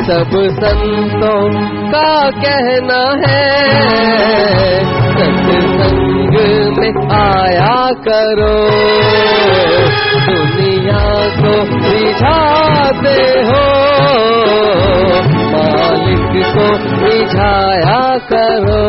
सब संतों का कहना है, सत्संग में आया करो, दुनिया को रिझाते हो, मालिक को रिझाया करो।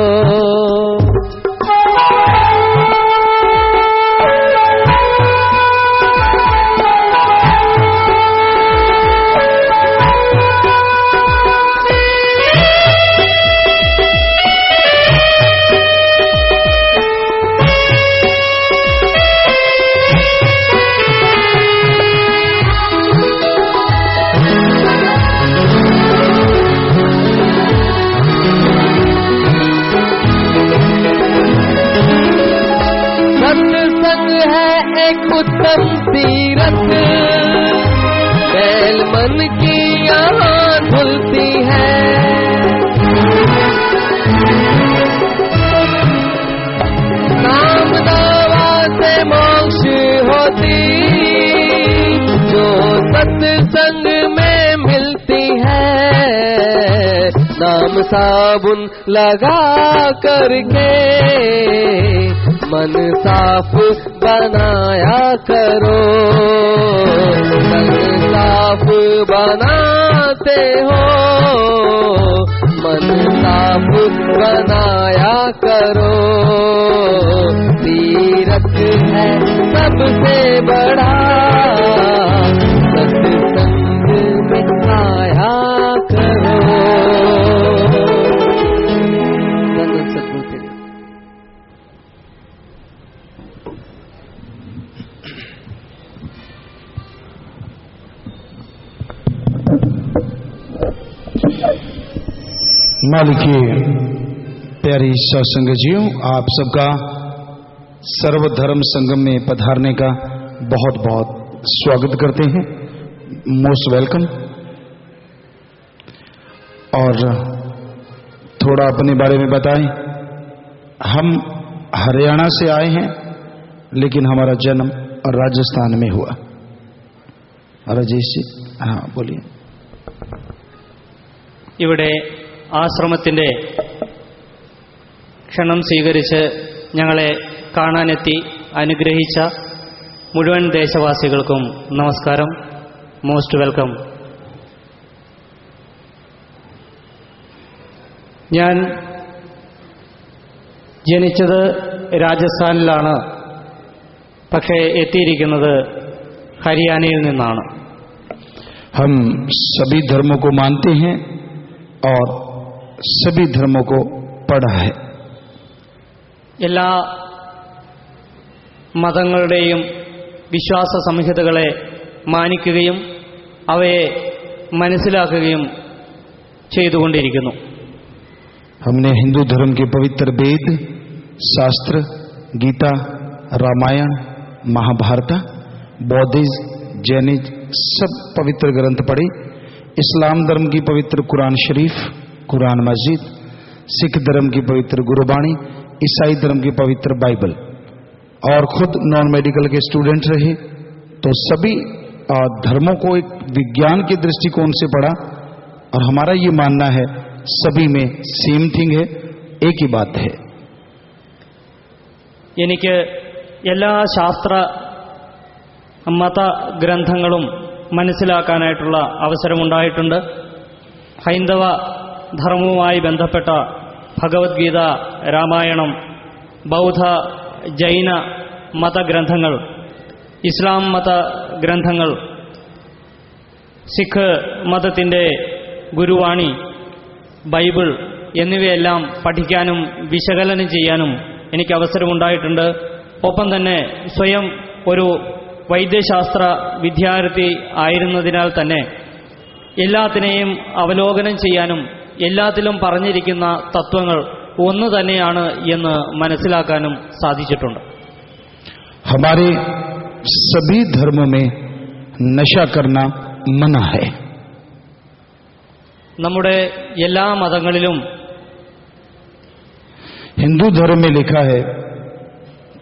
उत्तम तीरथ बैल मन की यहाँ धुलती है, नाम दावा से मोक्ष होती जो सत्संग में मिलती है, नाम साबुन लगा करके मन साफ बनाया करो, मन साफ बनाते हो, मन साफ बनाया करो, तीरथ है सबसे बड़ा, सत्संग में आया करो। मालिक की प्यारी सत्संगजियों, आप सबका सर्वधर्म संगम में पधारने का बहुत बहुत स्वागत करते हैं। Most welcome. और थोड़ा अपने बारे में बताएं। हम हरियाणा से आए हैं, लेकिन हमारा जन्म राजस्थान में हुआ। राजेश जी, हाँ बोलिए। ഇവിടെ ആശ്രമത്തിന്റെ ക്ഷണം സ്വീകരിച്ച് ഞങ്ങളെ കാണാനെത്തി അനുഗ്രഹിച്ച മുഴുവൻ ദേശവാസികൾക്കും നമസ്കാരം. Most welcome. ഞാൻ ജനിച്ചത് രാജസ്ഥാനിലാണ്, പക്ഷേ എത്തിയിരിക്കുന്നത് ഹരിയാനയിൽ നിന്നാണ്. हम सभी धर्मों को मानते हैं और सभी धर्मों को पढ़ा है. എല്ലാ മതങ്ങളുടെയും വിശ്വാസ സംഹിതകളെ മാനിക്കുകയും അവയെ മനസ്സിലാക്കുകയും ചെയ്തുകൊണ്ടിരിക്കുന്നു. हमने हिंदू धर्म के पवित्र वेद, शास्त्र, गीता, रामायण, महाभारत, बौद्धिज्म, जैनिज्म सब पवित्र ग्रंथ पढ़े. इस्लाम धर्म की पवित्र कुरान शरीफ, कुरान मस्जिद, सिख धर्म की पवित्र गुरबाणी, ईसाई धर्म की पवित्र बाइबल, और खुद नॉन मेडिकल के स्टूडेंट रहे, तो सभी धर्मों को एक विज्ञान के दृष्टिकोण से पढ़ा. और हमारा ये मानना है सभी में सेम थिंग है, एक ही बात है. എനിക്ക് എല്ലാ ശാസ്ത്ര മത ഗ്രന്ഥങ്ങളും മനസ്സിലാക്കാനായിട്ടുള്ള അവസരമുണ്ടായിട്ടുണ്ട്. ഹൈന്ദവ ധർമ്മവുമായി ബന്ധപ്പെട്ട ഭഗവത്ഗീത, രാമായണം, ബൗദ്ധ, ജൈന മതഗ്രന്ഥങ്ങൾ, ഇസ്ലാം മതഗ്രന്ഥങ്ങൾ, സിഖ് മതത്തിൻ്റെ ഗുരുവാണി, ബൈബിൾ എന്നിവയെല്ലാം പഠിക്കാനും വിശകലനം ചെയ്യാനും എനിക്ക് അവസരമുണ്ടായിട്ടുണ്ട്. ഒപ്പം തന്നെ സ്വയം ഒരു വൈദ്യശാസ്ത്ര വിദ്യാർത്ഥി ആയിരുന്നതിനാൽ തന്നെ എല്ലാത്തിനെയും അവലോകനം ചെയ്യാനും എല്ലാത്തിലും പറഞ്ഞിരിക്കുന്ന തത്വങ്ങൾ ഒന്ന് തന്നെയാണ് എന്ന് മനസ്സിലാക്കാനും സാധിച്ചിട്ടുണ്ട്. हमारे सभी धर्मों में नशा करना मना है. നമ്മുടെ എല്ലാ മതങ്ങളിലും हिंदू धर्म में लिखा है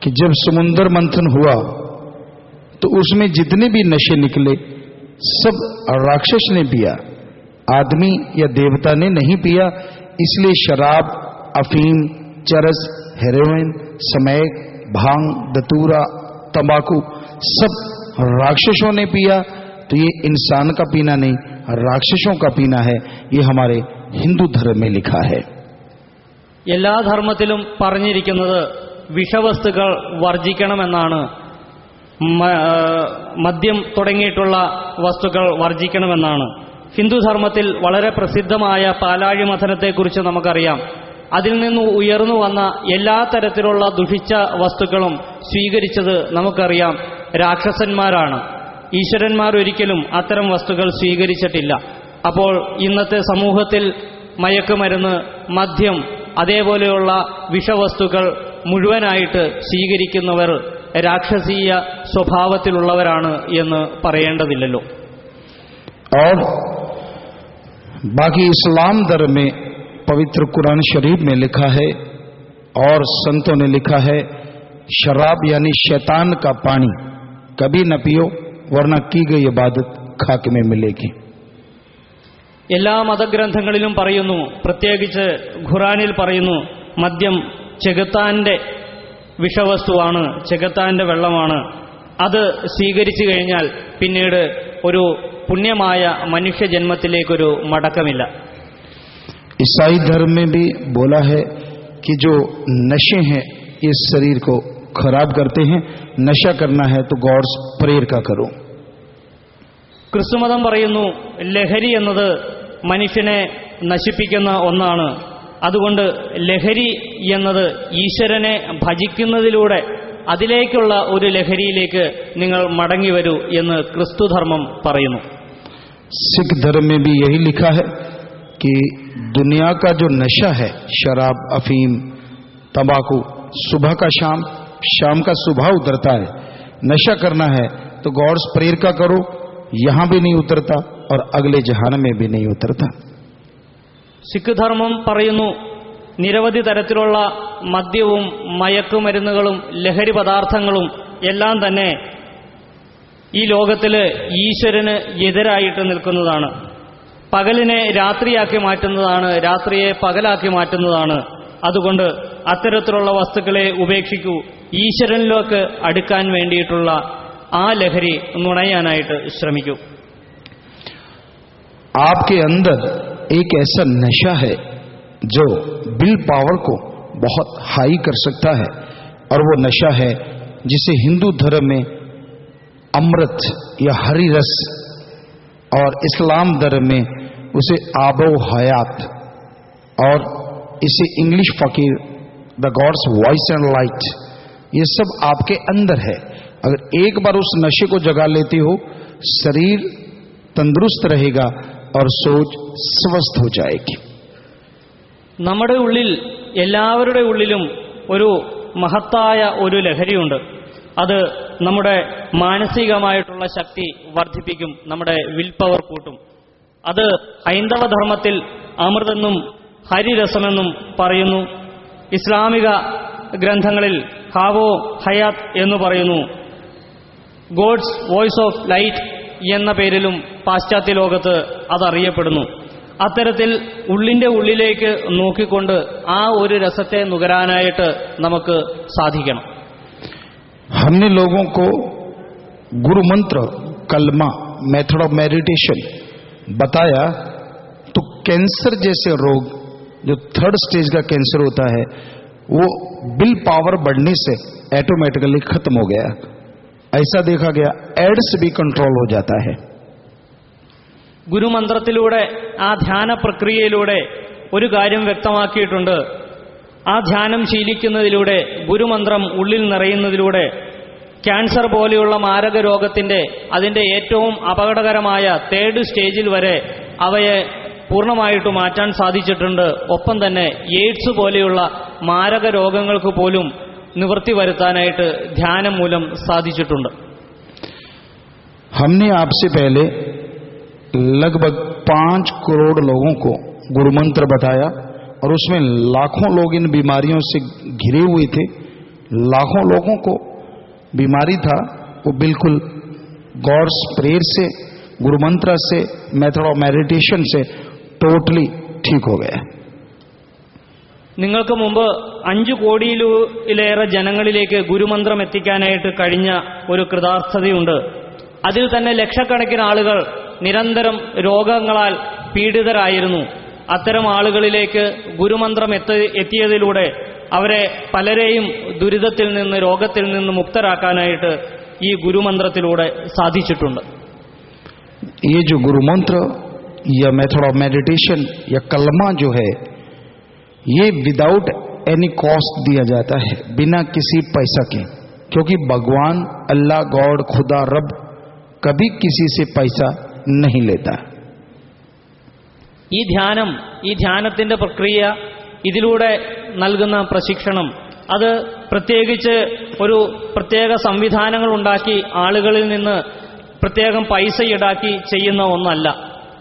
कि जब समुद्र मंथन हुआ तो उसमें जितने भी नशे निकले सब राक्षस ने पिया, आदमी या देवता ने नहीं पिया, इसलिए शराब, अफीम, चरस, हेरोइन, स्मैक, भांग, दतूरा, तंबाकू सब राक्षसों ने पिया। तो ये इंसान का पीना नहीं, राक्षसों का पीना है। ये हमारे हिंदू धर्म में लिखा है। എല്ലാ ധർമ്മത്തിലും പറഞ്ഞിരിക്കുന്നത് വിഷവസ്തുക്കൾ വർജിക്കണമെന്നാണ്. മദ്യം തുടങ്ങിയിട്ടുള്ള വസ്തുക്കൾ വർജിക്കണമെന്നാണ്. ഹിന്ദുധർമ്മത്തിൽ വളരെ പ്രസിദ്ധമായ പാലാഴി മഥനത്തെക്കുറിച്ച് നമുക്കറിയാം. അതിൽ നിന്ന് ഉയർന്നു വന്ന എല്ലാ തരത്തിലുള്ള ദുഷിച്ച വസ്തുക്കളും സ്വീകരിച്ചത് നമുക്കറിയാം രാക്ഷസന്മാരാണ്. ഈശ്വരന്മാർ ഒരിക്കലും അത്തരം വസ്തുക്കൾ സ്വീകരിച്ചിട്ടില്ല. അപ്പോൾ ഇന്നത്തെ സമൂഹത്തിൽ മയക്കുമരുന്ന്, മദ്യം, അതേപോലെയുള്ള വിഷവസ്തുക്കൾ മുഴുവനായിട്ട് സ്വീകരിക്കുന്നവർ രാക്ഷസീയ സ്വഭാവത്തിലുള്ളവരാണ് എന്ന് പറയേണ്ടതില്ലല്ലോ. और बाकी इस्लाम धर्म में पवित्र कुरान शरीफ में लिखा है और संतों ने लिखा है, शराब यानी शैतान का पानी कभी न पियो, वरना की गई इबादत खाक में मिलेगी. എല്ലാ മതഗ്രന്ഥങ്ങളിലും പറയുന്നു, പ്രത്യേകിച്ച് ഖുറാനിൽ പറയുന്നു, മദ്യം ചെകുത്താന്റെ വിഷവസ്തുവാണ്, ചെകുത്താന്റെ വെള്ളമാണ്. അത് സ്വീകരിച്ചു കഴിഞ്ഞാൽ പിന്നീട് ഒരു പുണ്യമായ മനുഷ്യജന്മത്തിലേക്കൊരു മടക്കമില്ല. ईसाई धर्म में भी बोला है कि जो नशे हैं इस शरीर को खराब करते हैं, नशा करना है तो गॉड्स प्रेयर का करो. ക്രിസ്തുമതം പറയുന്നു, ലഹരി എന്നത് മനുഷ്യനെ നശിപ്പിക്കുന്ന ഒന്നാണ്. അതുകൊണ്ട് ലഹരി എന്നത് ഈശ്വരനെ ഭജിക്കുന്നതിലൂടെ അതിലേക്കുള്ള ഒരു ലഹരിയിലേക്ക് നിങ്ങൾ മടങ്ങി വരൂ എന്ന് ക്രിസ്തുധർമ്മം പറയുന്നു. सिख धर्म में भी यही लिखा है कि दुनिया का जो नशा है, शराब, अफीम, तंबाकू, सुबह का शाम, शाम का सुबह उतरता है. नशा करना है तो गॉड्स प्रेयर का करो, यहां भी नहीं उतरता और अगले जहान में भी नहीं उतरता. സിഖ് ധർമ്മം പറയുന്നു, നിരവധി തരത്തിലുള്ള മദ്യവും മയക്കുമരുന്നുകളും ലഹരി പദാർത്ഥങ്ങളും എല്ലാം തന്നെ ഈ ലോകത്തിൽ ഈശ്വരന് എതിരായിട്ട് നിൽക്കുന്നതാണ്. പകലിനെ രാത്രിയാക്കി മാറ്റുന്നതാണ്, രാത്രിയെ പകലാക്കി മാറ്റുന്നതാണ്. അതുകൊണ്ട് അത്തരത്തിലുള്ള വസ്തുക്കളെ ഉപേക്ഷിക്കൂ, ഈശ്വരനിലേക്ക് അടുക്കാൻ വേണ്ടിയിട്ടുള്ള ആ ലഹരി നുണയാനായിട്ട് ശ്രമിക്കൂ. आपके अंदर एक ऐसा नशा है जो विल पावर को बहुत हाई कर सकता है, और वो नशा है जिसे हिंदू धर्म में अमृत या हरी रस और इस्लाम धर्म में उसे आबो हयात, और इसे इंग्लिश फकीर the gods voice and light, ये सब आपके अंदर है. अगर एक बार उस नशे को जगा लेते हो, शरीर तंदुरुस्त रहेगा और सोच स्वस्थ हो जाएगी. നമ്മുടെ ഉള്ളിൽ, എല്ലാവരുടെ ഉള്ളിലും ഒരു മഹത്തായ ഒരു ലഹരിയുണ്ട്. അത് നമ്മുടെ മാനസികമായിട്ടുള്ള ശക്തി വർദ്ധിപ്പിക്കും, നമ്മുടെ വിൽ പവർ കൂട്ടും. അത് ഹൈന്ദവ ധർമ്മത്തിൽ അമൃതെന്നും ഹരിരസമെന്നും പറയുന്നു. ഇസ്ലാമിക ഗ്രന്ഥങ്ങളിൽ ഹാവോ ഹയാത്ത് എന്ന് പറയുന്നു. ഗോഡ്സ് വോയിസ് ഓഫ് ലൈറ്റ് എന്ന പേരിലും പാശ്ചാത്യ ലോകത്ത് അതറിയപ്പെടുന്നു. അത്തരത്തിൽ ഉള്ളിന്റെ ഉള്ളിലേക്ക് നോക്കിക്കൊണ്ട് ആ ഒരു രസത്തെ നുകരാനായിട്ട് നമുക്ക് സാധിക്കണം. हमने लोगों को गुरु मंत्र, कलमा, मेथड ऑफ मेडिटेशन बताया, तो कैंसर जैसे रोग, जो थर्ड स्टेज का कैंसर होता है, वो विल पावर बढ़ने से ऑटोमेटिकली खत्म हो गया. ऐसा देखा गया, एड्स भी कंट्रोल हो जाता है. ഗുരുമന്ത്രത്തിലൂടെ, ആ ധ്യാന പ്രക്രിയയിലൂടെ ഒരു കാര്യം വ്യക്തമാക്കിയിട്ടുണ്ട്. ആ ധ്യാനം ശീലിക്കുന്നതിലൂടെ, ഗുരുമന്ത്രം ഉള്ളിൽ നിറയുന്നതിലൂടെ ക്യാൻസർ പോലെയുള്ള മാരക രോഗത്തിന്റെ അതിന്റെ ഏറ്റവും അപകടകരമായ തേർഡ് സ്റ്റേജിൽ വരെ അവയെ പൂർണ്ണമായിട്ട് മാറ്റാൻ സാധിച്ചിട്ടുണ്ട്. ഒപ്പം തന്നെ എയ്ഡ്സ് പോലെയുള്ള മാരക രോഗങ്ങൾക്ക് പോലും നിവൃത്തി വരുത്താനായിട്ട് ധ്യാനം മൂലം സാധിച്ചിട്ടുണ്ട്. हमने आपसे पहले लगभग 5 करोड़ लोगों को गुरु मंत्र बताया, और उसमें लाखों लोग इन बीमारियों से घिरे हुए थे. लाखों लोगों को बीमारी था, वो बिल्कुल गॉड्स प्रेयर से गुरु मंत्र से, मेथड ऑफ मेडिटेशन से टोटली ठीक हो गया। നിങ്ങൾക്ക് മുമ്പ് 5 കോടിയിലേറെ ജനങ്ങളിലേക്ക് ഗുരുമന്ത്രം എത്തിക്കാനായിട്ട് കഴിഞ്ഞ ഒരു കൃതാർത്ഥതയുണ്ട്. അതിൽ തന്നെ ലക്ഷക്കണക്കിന് ആളുകൾ നിരന്തരം രോഗങ്ങളാൽ പീഡിതരായിരുന്നു. അത്തരം ആളുകളിലേക്ക് ഗുരുമന്ത്രം എത്തിയതിലൂടെ അവരെ പലരെയും ദുരിതത്തിൽ നിന്ന്, രോഗത്തിൽ നിന്ന് മുക്തരാക്കാനായിട്ട് ഈ ഗുരുമന്ത്രത്തിലൂടെ സാധിച്ചിട്ടുണ്ട്. ये जो गुरु मंत्र या मेथड ऑफ मेडिटेशन या कलमा जो है, ये विदाउट एनी कॉस्ट दिया जाता है, बिना किसी पैसा के, क्योंकि भगवान अल्लाह गॉड खुदा रब कभी किसी से पैसा नहीं लेता। ഈ ധ്യാനത്തിന്റെ പ്രക്രിയ, ഇതിലൂടെ നൽകുന്ന പ്രശിക്ഷണം, അത് പ്രത്യേകിച്ച് ഒരു പ്രത്യേക സംവിധാനങ്ങൾ ഉണ്ടാക്കി ആളുകളിൽ നിന്ന് പ്രത്യേകം പൈസ ഈടാക്കി ചെയ്യുന്ന ഒന്നല്ല.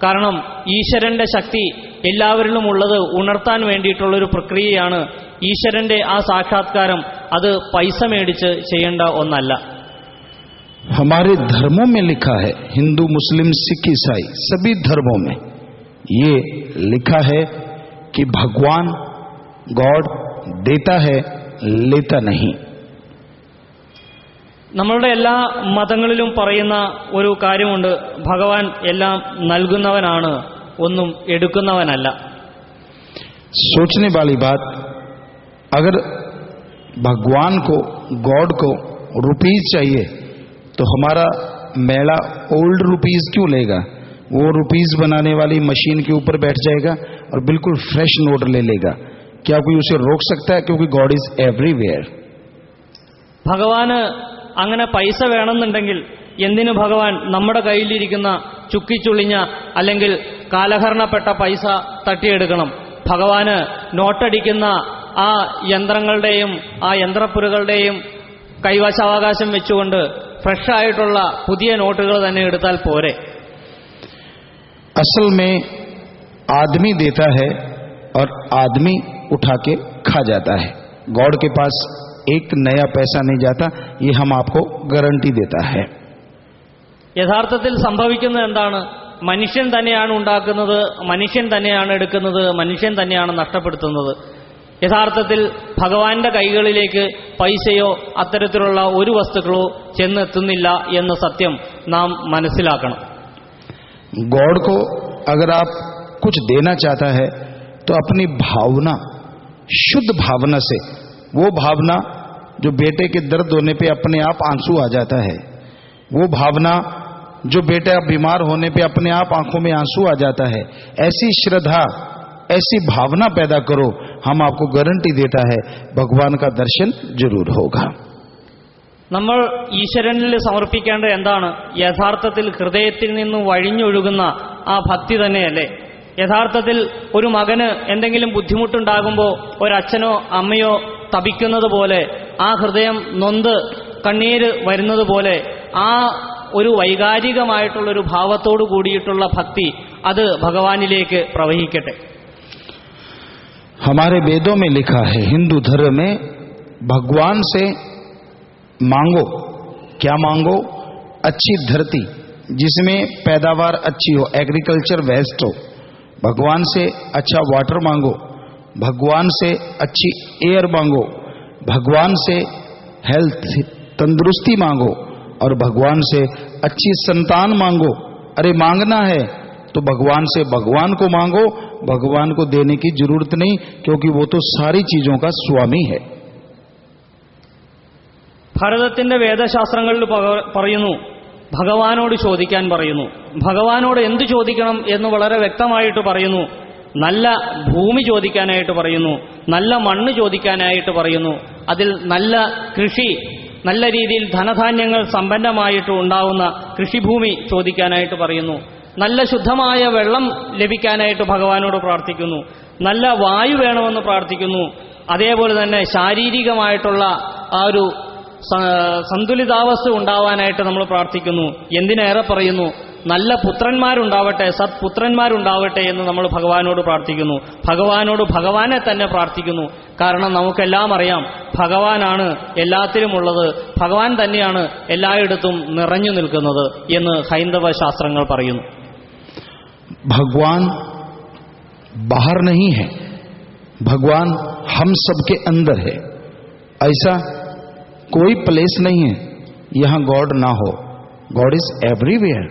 കാരണം ഈശ്വരന്റെ ശക്തി എല്ലാവരിലും ഉള്ളത് ഉണർത്താൻ വേണ്ടിയിട്ടുള്ളൊരു പ്രക്രിയയാണ്. ഈശ്വരന്റെ ആ സാക്ഷാത്കാരം അത് പൈസ മേടിച്ച് ചെയ്യേണ്ട ഒന്നല്ല. हमारे धर्मों में लिखा है, हिंदू मुस्लिम सिख ईसाई सभी धर्मों में ये लिखा है कि भगवान गॉड देता है, लेता नहीं। നമ്മളുടെ എല്ലാ മതങ്ങളിലും പറയുന്ന ഒരു കാര്യമുണ്ട്, ഭഗവാൻ എല്ലാം നൽകുന്നവനാണ്, ഒന്നും എടുക്കുന്നവനല്ല. सोचने वाली बात, अगर भगवान को गॉड को रुपीज चाहिए तो हमारा मेला ओल्ड रुपीज क्यों लेगा? वो रुपीज बनाने वाली मशीन के ऊपर बैठ जाएगा और बिल्कुल फ्रेश नोट ले लेगा। क्या कोई उसे रोक सकता है? क्योंकि गॉड इज एवरीवेयर। ഭഗവാന് അങ്ങനെ പൈസ വേണമെന്നുണ്ടെങ്കിൽ എന്തിനു ഭഗവാൻ നമ്മുടെ കയ്യിലിരിക്കുന്ന ചുക്കിച്ചുളിഞ്ഞ അല്ലെങ്കിൽ കാലഹരണപ്പെട്ട പൈസ തട്ടിയെടുക്കണം? ഭഗവാന് നോട്ടടിക്കുന്ന ആ യന്ത്രങ്ങളുടെയും ആ യന്ത്രപ്പുരകളുടെയും കൈവശാവകാശം വെച്ചുകൊണ്ട് ഫ്രഷ് ആയിട്ടുള്ള പുതിയ നോട്ടുകൾ തന്നെ എടുത്താൽ പോരെ? असल में आदमी देता है और आदमी उठा के खा जाता है। गॉड के पास एक नया पैसा नहीं जाता, ये हम आपको गारंटी देता है। യഥാർത്ഥത്തിൽ സംഭവിക്കുന്നത് എന്താണ്? മനുഷ്യൻ തന്നെയാണ് ഉണ്ടാക്കുന്നത്, മനുഷ്യൻ തന്നെയാണ് എടുക്കുന്നത്, മനുഷ്യൻ തന്നെയാണ് നഷ്ടപ്പെടുത്തുന്നത്. യഥാർത്ഥത്തിൽ ഭഗവാന്റെ കൈകളിലേക്ക് പൈസയോ അത്തരത്തിലുള്ള ഒരു വസ്തുക്കളോ ചെന്നെത്തുന്നില്ല എന്ന സത്യം നാം മനസ്സിലാക്കണം. गॉड को अगर आप कुछ देना चाहता है तो अपनी भावना, शुद्ध भावना से, वो भावना जो बेटे के दर्द होने पे अपने आप आंसू आ जाता है, वो भावना जो बेटा बीमार होने पे अपने आप आंखों में आंसू आ जाता है, ऐसी श्रद्धा, ऐसी भावना पैदा करो, हम आपको गारंटी देता है भगवान का दर्शन जरूर होगा। നമ്മൾ ഈശ്വരനിൽ സമർപ്പിക്കേണ്ടത് എന്താണ്? യഥാർത്ഥത്തിൽ ഹൃദയത്തിൽ നിന്നും വഴിഞ്ഞൊഴുകുന്ന ആ ഭക്തി തന്നെയല്ലേ? യഥാർത്ഥത്തിൽ ഒരു മകന് എന്തെങ്കിലും ബുദ്ധിമുട്ടുണ്ടാകുമ്പോൾ ഒരച്ഛനോ അമ്മയോ തപിക്കുന്നത് പോലെ, ആ ഹൃദയം നൊന്ത് കണ്ണീര് വരുന്നത് പോലെ, ആ ഒരു വൈകാരികമായിട്ടുള്ളൊരു ഭാവത്തോടു കൂടിയിട്ടുള്ള ഭക്തി അത് ഭഗവാനിലേക്ക് പ്രവഹിക്കട്ടെ. हमारे वेदों में लिखा है, हिंदू धर्म में भगवान से मांगो, क्या मांगो? अच्छी धरती जिसमें पैदावार अच्छी हो, एग्रीकल्चर वेस्ट हो। भगवान से अच्छा वाटर मांगो, भगवान से अच्छी एयर मांगो, भगवान से हेल्थ तंदुरुस्ती मांगो और भगवान से अच्छी संतान मांगो। अरे मांगना है तो भगवान से भगवान को मांगो, भगवान को देने की जरूरत नहीं, क्योंकि वो तो सारी चीजों का स्वामी है। ഭാരതത്തിന്റെ വേദശാസ്ത്രങ്ങളിൽ പറയുന്നു, ഭഗവാനോട് ചോദിക്കാൻ പറയുന്നു. ഭഗവാനോട് എന്ത് ചോദിക്കണം എന്ന് വളരെ വ്യക്തമായിട്ട് പറയുന്നു. നല്ല ഭൂമി ചോദിക്കാനായിട്ട് പറയുന്നു, നല്ല മണ്ണ് ചോദിക്കാനായിട്ട് പറയുന്നു, അതിൽ നല്ല കൃഷി, നല്ല രീതിയിൽ ധനധാന്യങ്ങൾ സമ്പന്നമായിട്ട് ഉണ്ടാവുന്ന കൃഷിഭൂമി ചോദിക്കാനായിട്ട് പറയുന്നു, നല്ല ശുദ്ധമായ വെള്ളം ലഭിക്കാനായിട്ട് ഭഗവാനോട് പ്രാർത്ഥിക്കുന്നു, നല്ല വായു വേണമെന്ന് പ്രാർത്ഥിക്കുന്നു. അതേപോലെ തന്നെ ശാരീരികമായിട്ടുള്ള ആ ഒരു സന്തുലിതാവസ്ഥ ഉണ്ടാവാനായിട്ട് നമ്മൾ പ്രാർത്ഥിക്കുന്നു. എന്തിനേറെ പറയുന്നു, നല്ല പുത്രന്മാരുണ്ടാവട്ടെ, സത്പുത്രന്മാരുണ്ടാവട്ടെ എന്ന് നമ്മൾ ഭഗവാനോട് പ്രാർത്ഥിക്കുന്നു. ഭഗവാനെ തന്നെ പ്രാർത്ഥിക്കുന്നു. കാരണം നമുക്കെല്ലാം അറിയാം, ഭഗവാനാണ് എല്ലാത്തിലുമുള്ളത്, ഭഗവാൻ തന്നെയാണ് എല്ലായിടത്തും നിറഞ്ഞു നിൽക്കുന്നത് എന്ന് ഹൈന്ദവ ശാസ്ത്രങ്ങൾ പറയുന്നു. भगवान बाहर नहीं है, भगवान हम सबके अंदर है. ऐसा कोई प्लेस नहीं है यहां गॉड ना हो. God is everywhere.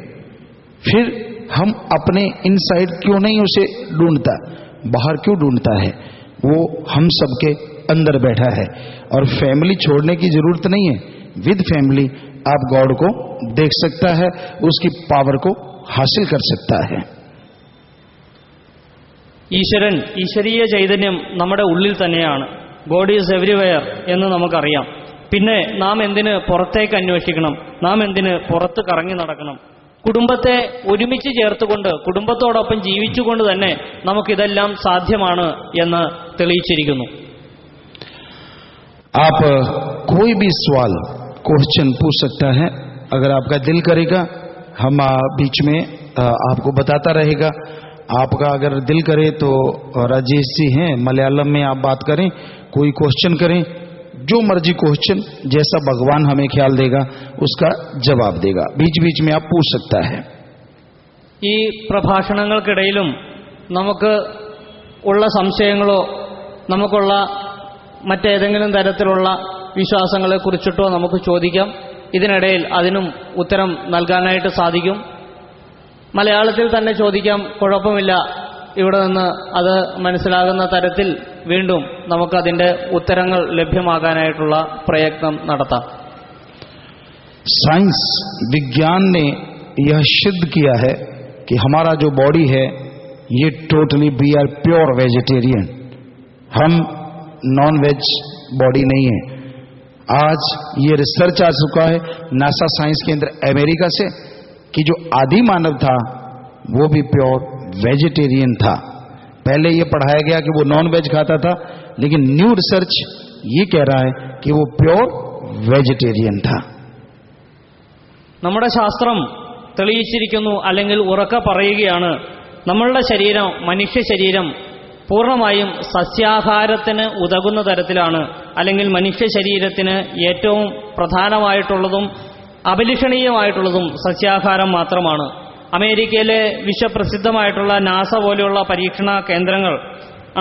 फिर हम अपने इनसाइड क्यों नहीं उसे ढूंढता, बाहर क्यों ढूंढता है? वो हम सबके अंदर बैठा है. और फैमिली छोड़ने की जरूरत नहीं है. विद फैमिली आप गॉड को देख सकता है, उसकी पावर को हासिल कर सकता है. ഈശ്വരീയ ചൈതന്യം നമ്മുടെ ഉള്ളിൽ തന്നെയാണ്. ഗോഡ് ഈസ് എവരിവെയർ എന്ന് നമുക്കറിയാം. പിന്നെ നാം എന്തിന് പുറത്തേക്ക് അന്വേഷിക്കണം? നാം എന്തിന് പുറത്ത് കറങ്ങി നടക്കണം? കുടുംബത്തെ ഒരുമിച്ച് ചേർത്തുകൊണ്ട്, കുടുംബത്തോടൊപ്പം ജീവിച്ചുകൊണ്ട് തന്നെ നമുക്കിതെല്ലാം സാധ്യമാണ് എന്ന് തെളിയിച്ചിരിക്കുന്നു. आप कोई भी सवाल क्वेश्चन पूछ सकता है, अगर आपका दिल करेगा हम बीच में आपको बताता रहेगा. आपका अगर दिल करे तो राजेश जी हैं, मलयालम में आप बात करें, कोई क्वेश्चन करें, जो मर्जी क्वेश्चन, जैसा भगवान हमें ख्याल देगा उसका जवाब देगा. बीच बीच में आप पूछ सकता है. ഈ പ്രഭാഷണങ്ങൾക്കിടയിലും നമുക്ക് ഉള്ള സംശയങ്ങളോ നമുക്കുള്ള മറ്റേതെങ്കിലും തരത്തിലുള്ള വിശ്വാസങ്ങളെക്കുറിച്ചിട്ടോ നമുക്ക് ചോദിക്കാം. ഇതിനിടയിൽ അതിനും ഉത്തരം നൽകാനായിട്ട് സാധിക്കും. മലയാളത്തിൽ തന്നെ ചോദിക്കാം, കുഴപ്പമില്ല. ഇവിടെ നിന്ന് അത് മനസ്സിലാകുന്ന തരത്തിൽ വീണ്ടും നമുക്കതിൻ്റെ ഉത്തരങ്ങൾ ലഭ്യമാകാനായിട്ടുള്ള പ്രയത്നം നടത്താം. साइंस विज्ञान ने यह सिद्ध किया है कि हमारा जो बॉडी है ये totally we are pure vegetarian. हम नॉन वेज बॉडी नहीं है. आज ये रिसर्च आ चुका है नासा साइंस केंद्र अमेरिका से कि जो आदि मानव था वो भी प्योर वेजिटेरियन था. पहले ये पढ़ाया गया कि वो नॉन वेज खाता था, लेकिन न्यू रिसर्च ये कह रहा है कि वो प्योर वेजिटेरियन था. നമ്മുടെ ശാസ്ത്രം തെളിയിച്ചിരിക്കുന്നു, അല്ലെങ്കിൽ ഉറക്കെ പറയുകയാണ്, നമ്മളുടെ ശരീരം, മനുഷ്യ ശരീരം പൂർണ്ണമായും സസ്യാഹാരത്തിന് ഉതകുന്ന തരത്തിലാണ്, അല്ലെങ്കിൽ മനുഷ്യ ശരീരത്തിന് ഏറ്റവും പ്രധാനമായിട്ടുള്ളതും അഭിലഷണീയമായിട്ടുള്ളതും സസ്യാഹാരം മാത്രമാണ്. അമേരിക്കയിലെ വിശ്വപ്രസിദ്ധമായിട്ടുള്ള നാസ പോലെയുള്ള പരീക്ഷണ കേന്ദ്രങ്ങൾ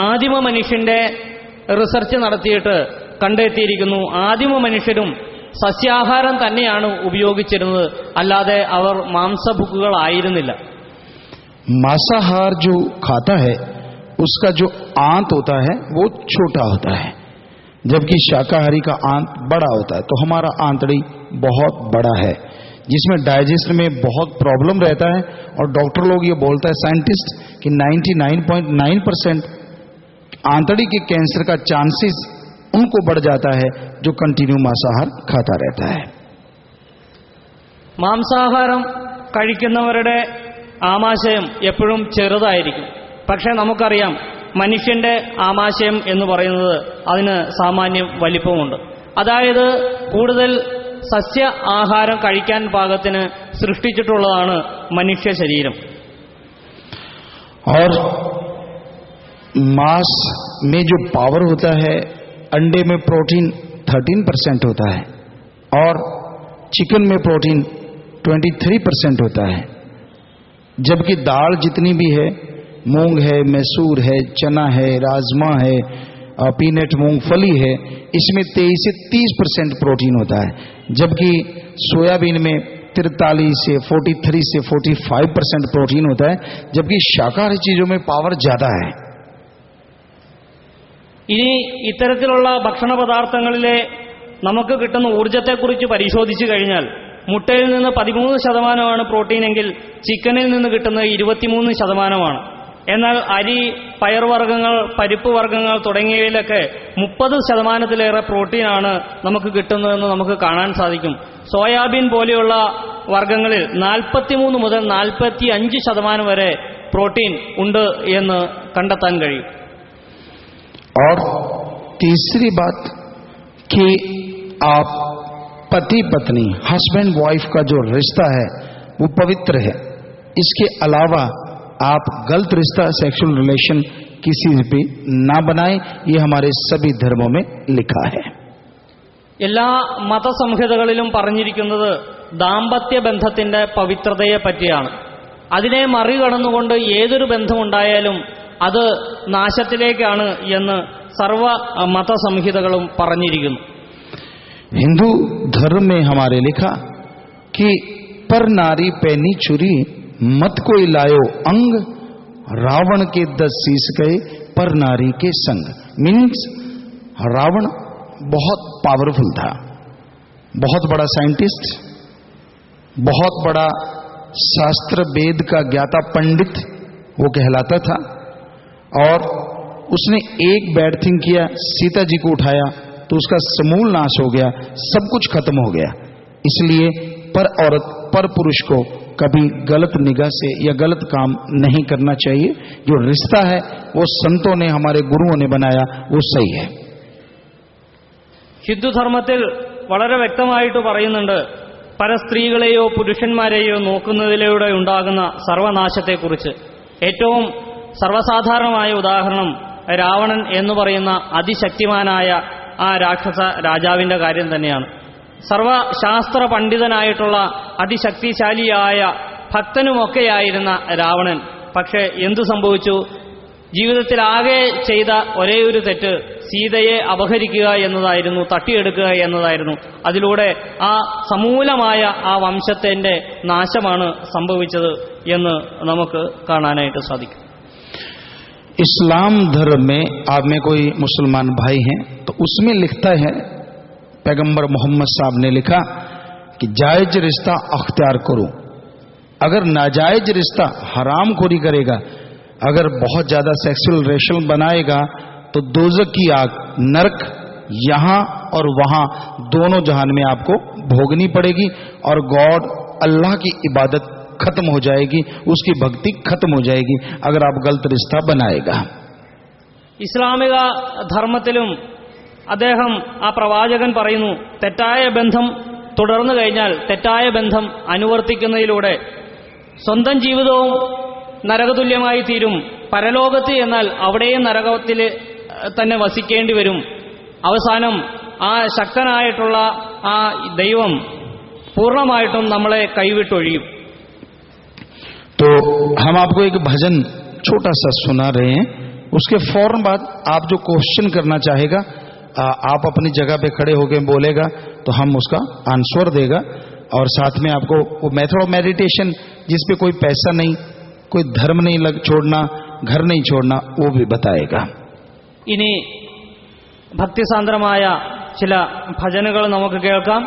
ആദിമ മനുഷ്യന്റെ റിസർച്ച് നടത്തിയിട്ട് കണ്ടെത്തിയിരിക്കുന്നു, ആദിമ മനുഷ്യരും സസ്യാഹാരം തന്നെയാണ് ഉപയോഗിച്ചിരുന്നത്, അല്ലാതെ അവർ മാംസഭുക്കുകളായിരുന്നില്ല. मांसाहार जो खाता है उसका जो आंत होता है वो छोटा होता है, जबकि शाकाहारी का आंत बड़ा होता है. तो हमारा आंतड़ी बहुत बड़ा है, जिसमें डाइजेशन में बहुत प्रॉब्लम रहता है. और डॉक्टर लोग ये बोलता है, साइंटिस्ट, कि 99.9% आंतड़ी के कैंसर का चांसेस उनको बढ़ जाता है जो कंटिन्यू मांसाहार खाता रहता है. മാംസാഹാരം കഴിക്കുന്നവരുടെ ആമാശയം എപ്പോഴും ചെറുതായിരിക്കും. പക്ഷേ നമുക്കറിയാം, മനുഷ്യന്റെ ആമാശയം എന്ന് പറയുന്നത് അതിന് സാമാന്യം വലിപ്പമുണ്ട്. അതായത് കൂടുതൽ സസ്യ ആഹാരം കഴിക്കാൻ പാകത്തിന് സൃഷ്ടിച്ചിട്ടുള്ളതാണ് മനുഷ്യ ശരീരം. और मांस में जो पावर होता है, अंडे में प्रोटीन 13% होता है और चिकन में प्रोटीन 23% होता है. जबकि दाल जितनी भी है, मूंग है, मैसूर है, चना है, राजमा है, पीनट मूंगफली है, इसमें 23 से 30% प्रोटीन होता है. जबकि सोयाबीन में 43 से 43 से 45% प्रोटीन होता है. जबकि शाकाहारी चीजों में पावर ज्यादा है. ഇനി ഇത്തരത്തിലുള്ള ഭക്ഷണ പദാർത്ഥങ്ങളിലെ നമുക്ക് കിട്ടുന്ന ഊർജത്തെക്കുറിച്ച് പരിശോധിച്ചു കഴിഞ്ഞാൽ, മുട്ടയിൽ നിന്ന് 13% പ്രോട്ടീൻ എങ്കിൽ ചിക്കനിൽ നിന്ന് കിട്ടുന്നത് 23%. എന്നാൽ അരി, പയർവർഗ്ഗങ്ങൾ, പരിപ്പ് വർഗ്ഗങ്ങൾ തുടങ്ങിയവയിലൊക്കെ 30%-ലേറെ പ്രോട്ടീനാണ് നമുക്ക് കിട്ടുന്നതെന്ന് നമുക്ക് കാണാൻ സാധിക്കും. സോയാബീൻ പോലെയുള്ള വർഗ്ഗങ്ങളിൽ 43 മുതൽ 45% വരെ പ്രോട്ടീൻ ഉണ്ട് എന്ന് കണ്ടെത്താൻ കഴിയും. और तीसरी बात कि आप पति पत्नी, हस्बैंड वाइफ का जो रिश्ता है वो पवित्र है. इसके अलावा आप गलत रिश्ता, सेक्सुअल रिलेशन किसी पे ना बनाएं, ये हमारे सभी धर्मों में लिखा है। എല്ലാ മതസംഹിതകളിലും പറഞ്ഞിരിക്കുന്നത് ദാമ്പത്യ ബന്ധത്തിന്റെ പവിത്രതയെ പറ്റിയാണ്. അതിനെ മറികടന്നുകൊണ്ട് ഏതൊരു ബന്ധമുണ്ടായാലും അത് നാശത്തിലേക്കാണ് എന്ന് സർവ മതസംഹിതകളും പറഞ്ഞിരിക്കുന്നു. हिंदू धर्म में हमारे लिखा कि पर नारी पैनी छुरी मत कोई लायो अंग, रावण के 10 शीश गए पर नारी के संग। मीन्स रावण बहुत पावरफुल था, बहुत बड़ा साइंटिस्ट, बहुत बड़ा शास्त्र वेद का ज्ञाता पंडित वो कहलाता था, और उसने एक बैड थिंग किया, सीता जी को उठाया तो उसका समूल नाश हो गया, सब कुछ खत्म हो गया। इसलिए पर औरत पर पुरुष को कभी गलत निगाह से या गलत काम नहीं करना चाहिए। जो रिश्ता है वो संतों ने, हमारे गुरुओं ने बनाया, वो सही है। ഹിന്ദുധർമ്മത്തിൽ വളരെ വ്യക്തമായിട്ട് പറയുന്നുണ്ട്, പരസ്ത്രീകളെയോ പുരുഷന്മാരെയോ നോക്കുന്നതിലൂടെ ഉണ്ടാകുന്ന സർവനാശത്തെക്കുറിച്ച്. ഏറ്റവും സർവ്വസാധാരണമായ ഉദാഹരണം രാവണൻ എന്ന് പറയുന്ന അതിശക്തിമാനായ ആ രാക്ഷസ രാജാവിന്റെ കാര്യം തന്നെയാണ്. സർവശാസ്ത്ര പണ്ഡിതനായിട്ടുള്ള അതിശക്തിശാലിയായ ഭക്തനുമൊക്കെയായിരുന്ന രാവണൻ. പക്ഷേ എന്തു സംഭവിച്ചു? ജീവിതത്തിലാകെ ചെയ്ത ഒരേ ഒരു തെറ്റ് സീതയെ അപഹരിക്കുക എന്നതായിരുന്നു, തട്ടിയെടുക്കുക എന്നതായിരുന്നു. അതിലൂടെ ആ സമൂലമായ ആ വംശത്തിന്റെ നാശമാണ് സംഭവിച്ചത് എന്ന് നമുക്ക് കാണാനായിട്ട് സാധിക്കും. इस्लाम धर्म में आप में कोई मुसलमान भाई हैं तो उसमें लिखता है, पैगंबर मोहम्मद साहब ने लिखा कि जायज रिश्ता अख्तियार करो। अगर नाजायज रिश्ता हराम खोरी करेगा, अगर बहुत ज्यादा सेक्सुअल रिलेशन बनाएगा तो दोज़ख की आग, नरक यहां और वहां दोनों जहान में आपको भोगनी पड़ेगी, और गॉड अल्लाह की इबादत खत्म हो जाएगी, उसकी भक्ति खत्म हो जाएगी अगर आप गलत रिश्ता बनाएगा। ഇസ്ലാമിക ധർമ്മത്തിലും അദ്ദേഹം, ആ പ്രവാചകൻ പറയുന്നു, തെറ്റായ ബന്ധം തുടർന്നു കഴിഞ്ഞാൽ, തെറ്റായ ബന്ധം അനുവർത്തിക്കുന്നതിലൂടെ സ്വന്തം ജീവിതവും നരകതുല്യമായി തീരും. പരലോകത്ത് എന്നാൽ അവിടെയും നരകത്തിൽ തന്നെ വസിക്കേണ്ടി വരും. അവസാനം ആ ശക്തനായിട്ടുള്ള ആ ദൈവം പൂർണ്ണമായിട്ടും നമ്മളെ കൈവിട്ടൊഴിയും. तो हम आपको एक भजन छोटा सा सुना रहे हैं, उसके फौरन बाद आप जो क्वेश्चन करना चाहेगा आप अपनी जगह पे खड़े होकर बोलेगा तो हम उसका आंसर देगा, और साथ में आपको वो मेथड ऑफ मेडिटेशन जिसपे कोई पैसा नहीं, कोई धर्म नहीं छोड़ना, घर नहीं छोड़ना, वो भी बताएगा. ഇനി ഭക്തിസാന്ദ്രമായ ചില ഭജനുകൾ നമുക്ക് കേൾക്കാം.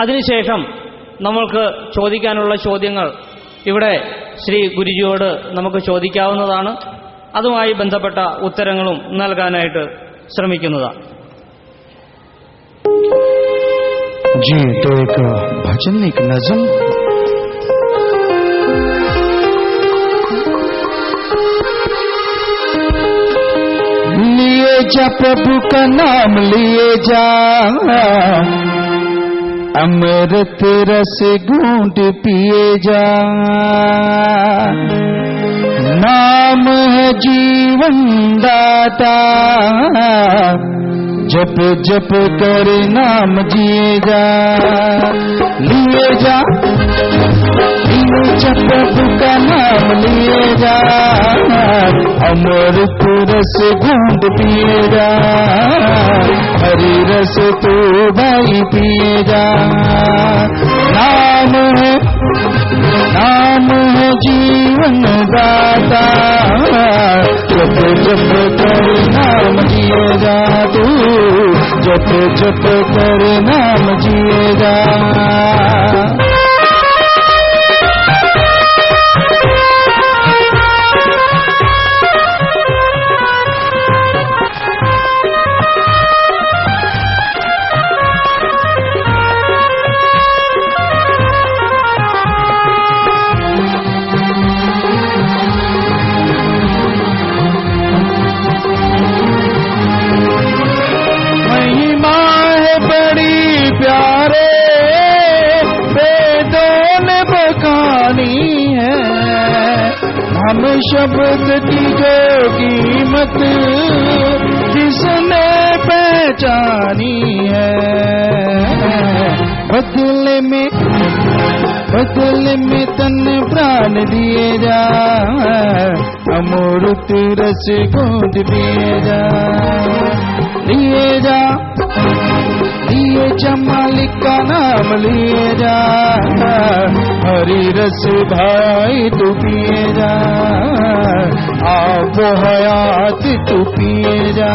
അതിനുശേഷം നമ്മൾക്ക് ചോദിക്കാനുള്ള ചോദ്യങ്ങൾ ഇവിടെ ശ്രീ ഗുരുജിയോട് നമുക്ക് ചോദിക്കാവുന്നതാണ്. അതുമായി ബന്ധപ്പെട്ട ഉത്തരങ്ങളും നൽകാനായിട്ട് ശ്രമിക്കുന്നതാണ്. जी, तो एक भजन, एक नज़म लिए जा, प्रभु का नाम लिए जा, अमृत रस घूंट पिए जा, नाम है जीवन दाता, जप जप कर नाम जिए जा, लिए जा, लिए जा, प्रभु का नाम लिए जा, अमृत रस घूंट पिए जा, हरि रस तो भाई पिए जा, नाम है जीवन दाता, जप जप कर नाम जिए जा, तू जप जप कर नाम जिए जा. शब्द की जो कीमत जिसने पहचानी है, बदले में तन प्राण दिए जा, अमृत रस घूंट पिए जा, लिए जा मालिक का नाम लिए जा, हरि रस भाई तू पिए जा, आप हयात तू पिए जा।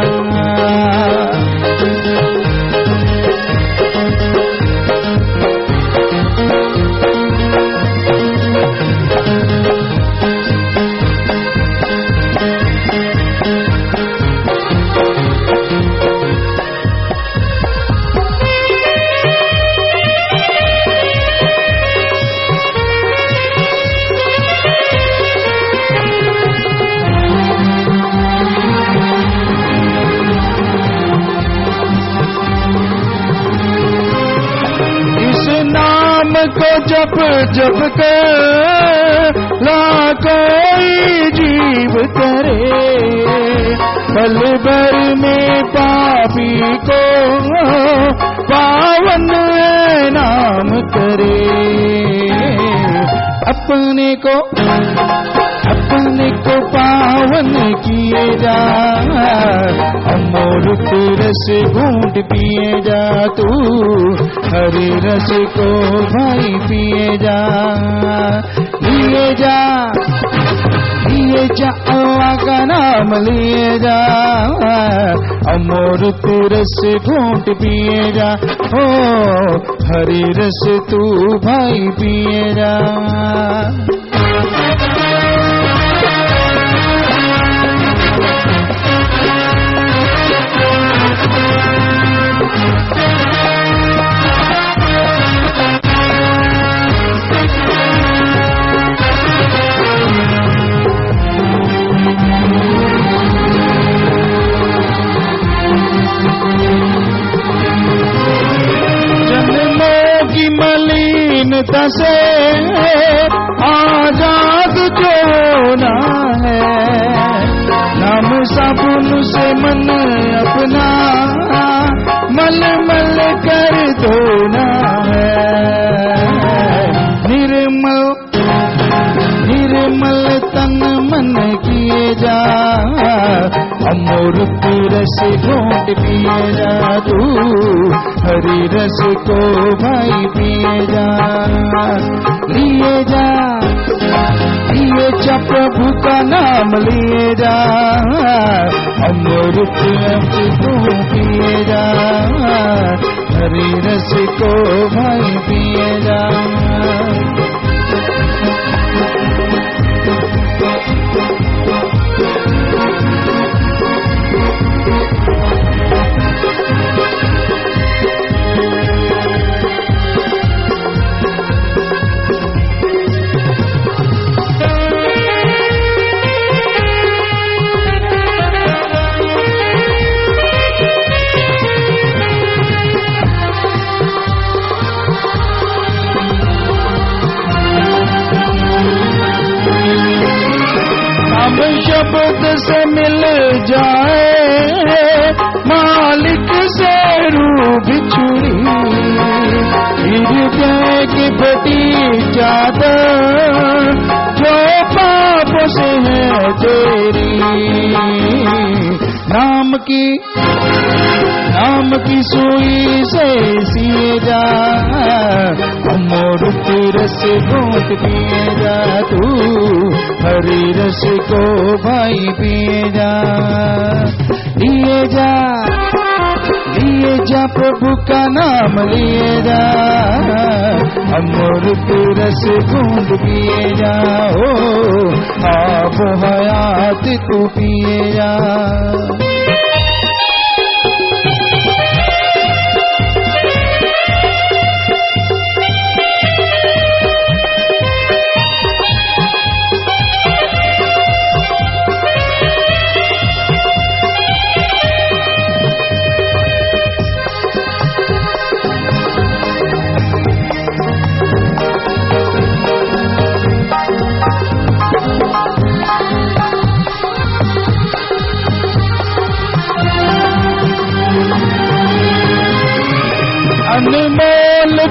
को जप जप कर ला कोई जीव करे, पल भर में पापी को पावन नाम करे, अपने को पावन किए जा, अमृत रस घूंट पिए जा, तू हरि रस को भाई पिए जा, लिए जा अल्लाह का नाम लिए जा, अमृत रस घूंट पिए जा, ओ हरि रस तू भाई पिए जा। मलिनता से आजाद जो होना है, नाम साबुन से मन अपना मल मल कर धोना है, निर्मल तन मन किए जा, अमृत रस घूंट पिए जा, तू हरि रस को भाई पिए जा, लिए जा प्रभु का नाम लिए जा, अमृत रस को पिए जा, हरि रस को भाई पिए जा। शब्द से मिल जाए मालिक से रूह बिछुड़ी, हृदय की फटी चादर जो पाप से है तेरी, नाम की सुई से सिए जा, अमृत रस घूंट पिए जा, तू हरि रस को भाई पिए जा, लिए जा प्रभु का नाम लिए जा, अमृत रस घूंट पिए जा, ओ आप हयात तू पिए जा।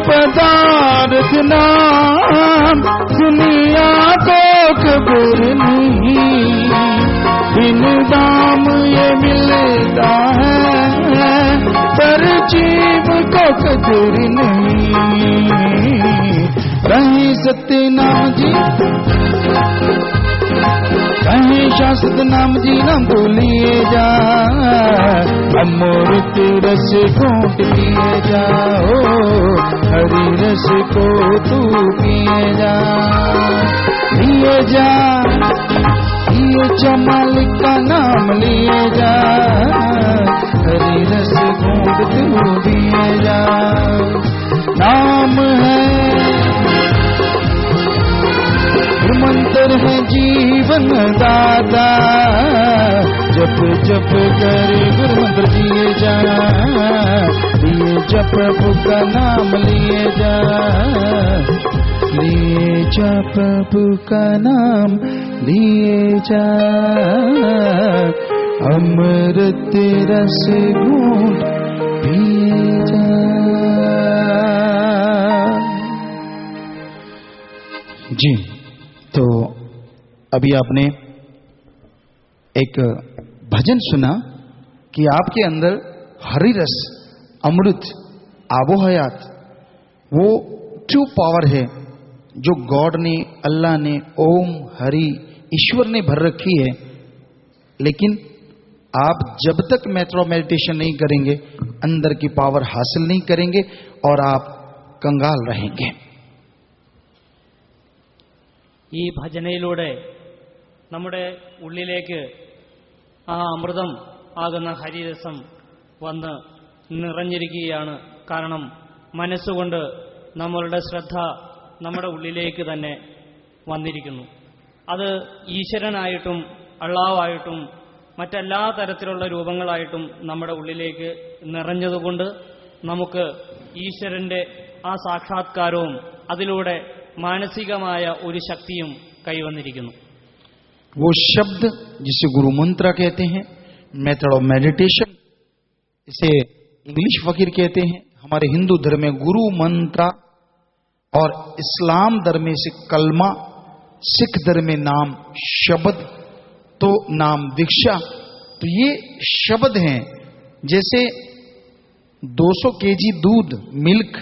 पदार्थ नाम दुनिया को खबर नहीं, बिन दाम ये मिलता है पर जीव को कदर नहीं। कहीं सत्य नाम जी, कहीं शास्त्र नाम जी नाम बोलिए जा, अमृत रस घूंट पिए जाओ, हरि रस को तू पिए जा। लिए जा, लिए जा मालिक का नाम लिए जा, हरि रस घूंट तू पिए जा। नाम है मंत्र है जीवन दाता, जप जप कर गुरु मंत्र दिए जा, लिए जप प्रभु का नाम लिए जा, लिए जप प्रभु का नाम लिए जा, अमृत रस घूंट पिए जा। जी, तो अभी आपने एक भजन सुना कि आपके अंदर हरि रस, अमृत, आबोहयात, वो ट्रू पावर है जो गॉड ने, अल्लाह ने, ओम हरि ईश्वर ने भर रखी है। लेकिन आप जब तक मेडिटेशन नहीं करेंगे, अंदर की पावर हासिल नहीं करेंगे और आप कंगाल रहेंगे। ഈ ഭജനയിലൂടെ നമ്മുടെ ഉള്ളിലേക്ക് ആ അമൃതം ആകുന്ന ഹരിരസം വന്ന് നിറഞ്ഞിരിക്കുകയാണ്. കാരണം മനസ്സുകൊണ്ട് നമ്മളുടെ ശ്രദ്ധ നമ്മുടെ ഉള്ളിലേക്ക് തന്നെ വന്നിരിക്കുന്നു. അത് ഈശ്വരനായിട്ടും അള്ളാവായിട്ടും മറ്റെല്ലാ തരത്തിലുള്ള രൂപങ്ങളായിട്ടും നമ്മുടെ ഉള്ളിലേക്ക് നിറഞ്ഞതുകൊണ്ട് നമുക്ക് ഈശ്വരന്റെ ആ സാക്ഷാത്കാരവും അതിലൂടെ മാനസികമായ ഒരു ശക്തിയും കൈവന്നിരിക്കുന്നു. वो शब्द जिसे गुरु मंत्र कहते हैं, मेथड ऑफ मेडिटेशन, इसे इंग्लिश फकीर कहते हैं। हमारे हिंदू धर्म में गुरु मंत्र और इस्लाम धर्म में से कलमा, सिख धर्म में नाम शब्द, तो नाम दीक्षा। तो ये शब्द हैं। जैसे 200 केजी दूध, मिल्क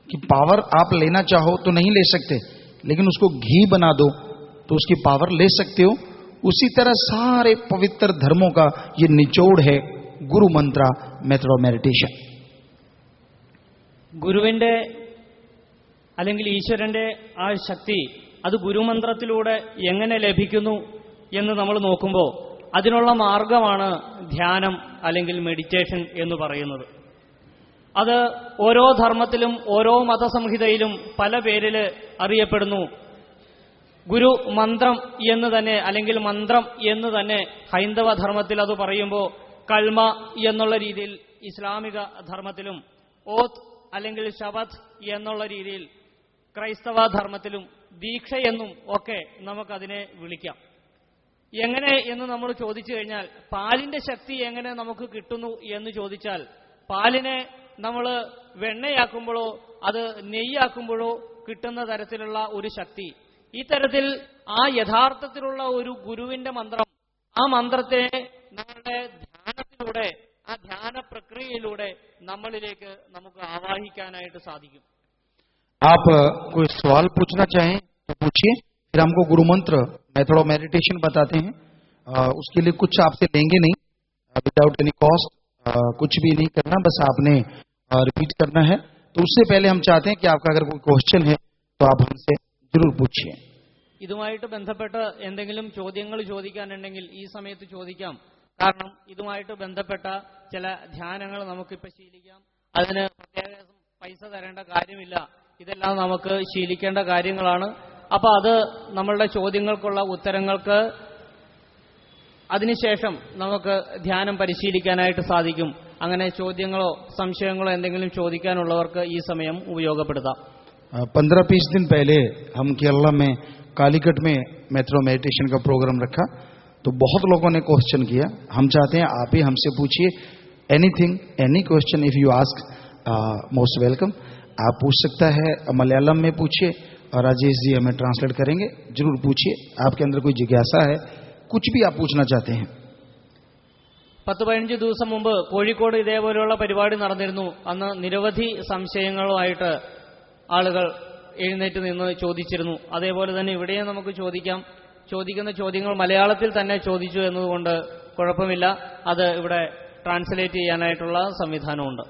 की पावर आप लेना चाहो तो नहीं ले सकते, लेकिन उसको घी बना दो तो उसकी पावर ले सकते हो। उसी तरह सारे पवित्र धर्मों का ये निचोड़ है गुरु मंत्र, मेथड ऑफ मेडिटेशन। ഗുരുവിന്റെ അല്ലെങ്കിൽ ഈശ്വരന്റെ ആ ശക്തി അത് ഗുരുമന്ത്രത്തിലൂടെ എങ്ങനെ ലഭിക്കുന്നു എന്ന് നമ്മൾ നോക്കുമ്പോൾ അതിനുള്ള മാർഗമാണ് ധ്യാനം അല്ലെങ്കിൽ മെഡിറ്റേഷൻ എന്ന് പറയുന്നത്. അത് ഓരോ ധർമ്മത്തിലും ഓരോ മതസംഹിതയിലും പല പേരിൽ അറിയപ്പെടുന്നു. ഗുരു മന്ത്രം എന്ന് തന്നെ അല്ലെങ്കിൽ മന്ത്രം എന്ന് തന്നെ ഹൈന്ദവ ധർമ്മത്തിൽ അത് പറയുമ്പോൾ കൽമ എന്നുള്ള രീതിയിൽ ഇസ്ലാമിക ധർമ്മത്തിലും ഓത്ത് അല്ലെങ്കിൽ ശബത്ത് എന്നുള്ള രീതിയിൽ ക്രൈസ്തവ ധർമ്മത്തിലും ദീക്ഷയെന്നും ഒക്കെ നമുക്കതിനെ വിളിക്കാം. എങ്ങനെ എന്ന് നമ്മൾ ചോദിച്ചു കഴിഞ്ഞാൽ പാലിന്റെ ശക്തി എങ്ങനെ നമുക്ക് കിട്ടുന്നു എന്ന് ചോദിച്ചാൽ പാലിനെ നമ്മൾ വെണ്ണയാക്കുമ്പോഴോ അത് നെയ്യാക്കുമ്പോഴോ കിട്ടുന്ന തരത്തിലുള്ള ഒരു ശക്തി, ഈ തരത്തിൽ ആ യഥാർത്ഥത്തിലുള്ള ഒരു ഗുരുവിന്റെ മന്ത്രം, ആ മന്ത്രത്തെ നമ്മുടെ ധ്യാനത്തിലൂടെ, ആ ധ്യാന പ്രക്രിയയിലൂടെ നമ്മളിലേക്ക് നമുക്ക് ആവാഹിക്കാനായിട്ട് സാധിക്കും. आप कोई सवाल पूछना चाहें तो पूछिए, फिर हमको गुरु मंत्र, मेथड ऑफ मेडिटेशन बताते हैं। उसके लिए कुछ आपसे लेंगे नहीं, विदाउट एनी कॉस्ट, कुछ भी नहीं करना, बस आपने रिपीट करना है। तो उससे पहले हम चाहते हैं कि आपका अगर कोई क्वेश्चन है तो आप हमसे जरूर पूछिए। ഇതുമായിട്ട് ബന്ധപ്പെട്ട് എന്തെങ്കിലും ചോദ്യങ്ങൾ ചോദിക്കാനുണ്ടെങ്കിൽ ഈ സമയത്ത് ചോദിക്കാം. കാരണം ഇതുമായിട്ട് ബന്ധപ്പെട്ട ചില ധ്യാനങ്ങൾ നമുക്കിപ്പോൾ ശീലിക്കാം. അതിന് പ്രത്യേക പൈസ തരേണ്ട കാര്യമില്ല. ഇതെല്ലാം നമുക്ക് ശീലിക്കേണ്ട കാര്യങ്ങളാണ്. അപ്പൊ അത് നമ്മളുടെ ചോദ്യങ്ങൾക്കുള്ള ഉത്തരങ്ങൾക്ക് അതിനുശേഷം നമുക്ക് ധ്യാനം പരിശീലിക്കാനായിട്ട് സാധിക്കും. അങ്ങനെ ചോദ്യങ്ങളോ സംശയങ്ങളോ എന്തെങ്കിലും ചോദിക്കാനുള്ളവർക്ക് ഈ സമയം ഉപയോഗപ്പെടുത്താം. 15-20 दिन पहले हम केरला में कालीकट में मेथड ऑफ मेडिटेशन का प्रोग्राम रखा, तो बहुत लोगों ने क्वेश्चन किया. हम चाहते हैं आप ही हमसे पूछिए, anything, any question if you ask, most welcome. आप पूछ सकता है, मलयालम में पूछिए और राजेश जी हमें ट्रांसलेट करेंगे। जरूर पूछिए, आपके अंदर कोई जिज्ञासा है, कुछ भी आप पूछना चाहते हैं। 10-15 ദിവസം മുമ്പ് കോഴിക്കോട് ഇതേപോലെയുള്ള പരിപാടി നടന്നിരുന്നു. അന്ന് നിരവധി സംശയങ്ങളുമായിട്ട് ആളുകൾ എഴുന്നേറ്റ് നിന്ന് ചോദിച്ചിരുന്നു. അതേപോലെ തന്നെ ഇവിടെയും നമുക്ക് ചോദിക്കാം. ചോദിക്കുന്ന ചോദ്യങ്ങൾ മലയാളത്തിൽ തന്നെ ചോദിച്ചു എന്നതുകൊണ്ട് കുഴപ്പമില്ല. അത് ഇവിടെ ട്രാൻസ്ലേറ്റ് ചെയ്യാനായിട്ടുള്ള സംവിധാനമുണ്ട്.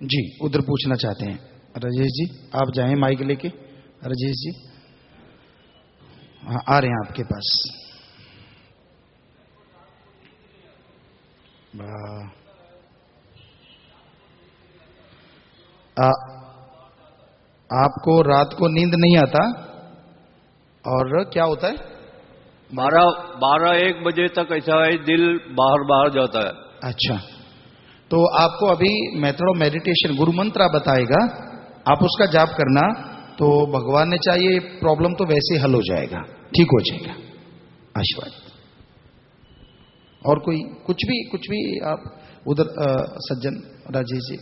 जी, उधर पूछना चाहते हैं राजेश जी, आप जाएं माइक लेके। राजेश जी आ रहे हैं आपके पास। आपको रात को नींद नहीं आता और क्या होता है? 12-1 बजे तक ऐसा है, दिल बाहर जाता है। अच्छा, तो आपको अभी मेथड ऑफ मेडिटेशन गुरु मंत्र बताएगा, आप उसका जाप करना, तो भगवान ने चाहिए प्रॉब्लम तो वैसे हल हो जाएगा, ठीक हो जाएगा। आशीर्वाद। और कोई कुछ भी आप उधर सज्जन राजेश जी।